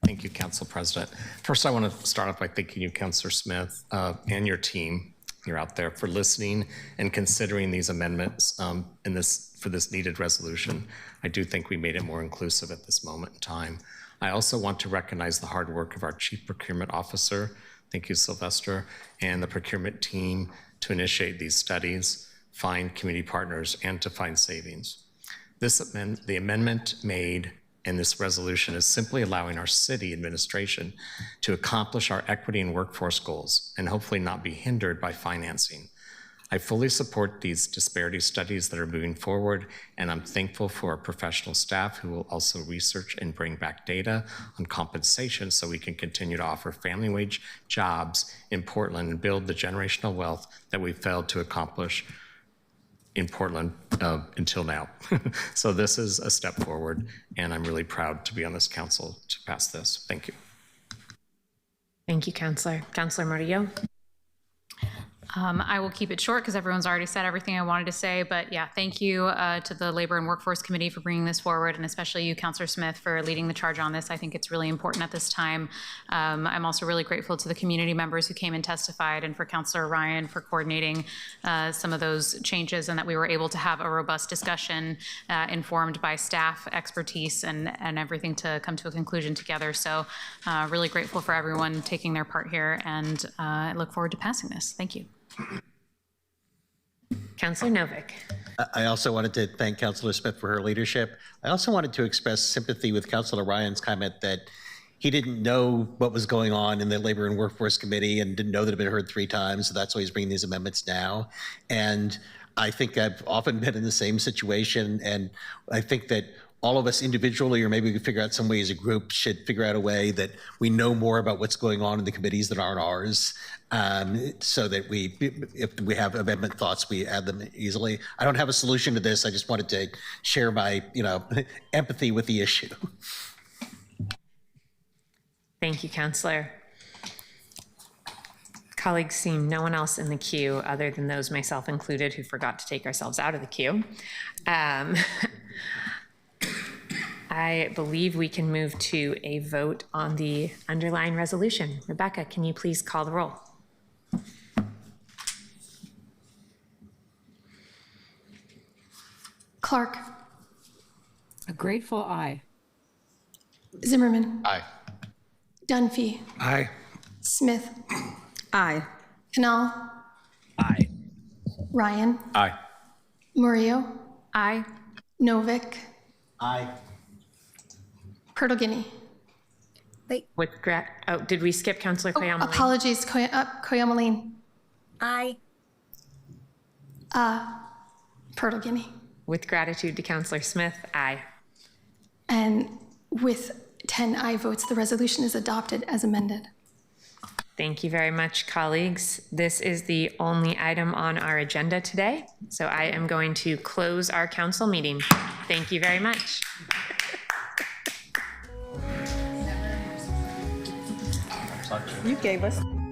Thank you, Council President. First, I want to start off by thanking you, Councillor Smith, and your team. You're out there for listening and considering these amendments for this needed resolution. I do think we made it more inclusive at this moment in time. I also want to recognize the hard work of our Chief Procurement Officer, thank you, Sylvester, and the procurement team to initiate these studies, find community partners, and to find savings. The amendment made in this resolution is simply allowing our city administration to accomplish our equity and workforce goals and hopefully not be hindered by financing. I fully support these disparity studies that are moving forward, and I'm thankful for our professional staff who will also research and bring back data on compensation so we can continue to offer family wage jobs in Portland and build the generational wealth that we failed to accomplish in Portland until now. So this is a step forward, and I'm really proud to be on this council to pass this. Thank you. Thank you, Councillor. Councillor Murillo. I will keep it short because everyone's already said everything I wanted to say, but yeah, thank you to the Labor and Workforce Committee for bringing this forward, and especially you, Councillor Smith, for leading the charge on this. I think it's really important at this time. I'm also really grateful to the community members who came and testified, and for Councillor Ryan for coordinating some of those changes, and that we were able to have a robust discussion informed by staff expertise and everything to come to a conclusion together. So really grateful for everyone taking their part here, and I look forward to passing this. Thank you. Councillor Novick. I also wanted to thank Councillor Smith for her leadership. I also wanted to express sympathy with Councillor Ryan's comment that he didn't know what was going on in the Labor and Workforce Committee and didn't know that it had been heard 3 times. So that's why he's bringing these amendments now. And I think I've often been in the same situation. And I think that all of us individually, or maybe we could figure out some way as a group, should figure out a way that we know more about what's going on in the committees that aren't ours, so that if we have amendment thoughts, we add them easily. I don't have a solution to this. I just wanted to share my, empathy with the issue. Thank you, Councillor. Colleagues, seeing no one else in the queue other than those, myself included, who forgot to take ourselves out of the queue. I believe we can move to a vote on the underlying resolution. Rebecca, can you please call the roll? Clark. A grateful aye. Zimmerman. Aye. Dunphy. Aye. Smith. Aye. Canal. Aye. Ryan. Aye. Murillo. Aye. Novick. Aye. Pertogini. Did we skip Councillor Koyamaline? Apologies, Koyamaline. Aye. Pertogini. With gratitude to Councillor Smith, aye. And with 10 aye votes, the resolution is adopted as amended. Thank you very much, colleagues. This is the only item on our agenda today, so I am going to close our council meeting. Thank you very much. You gave us.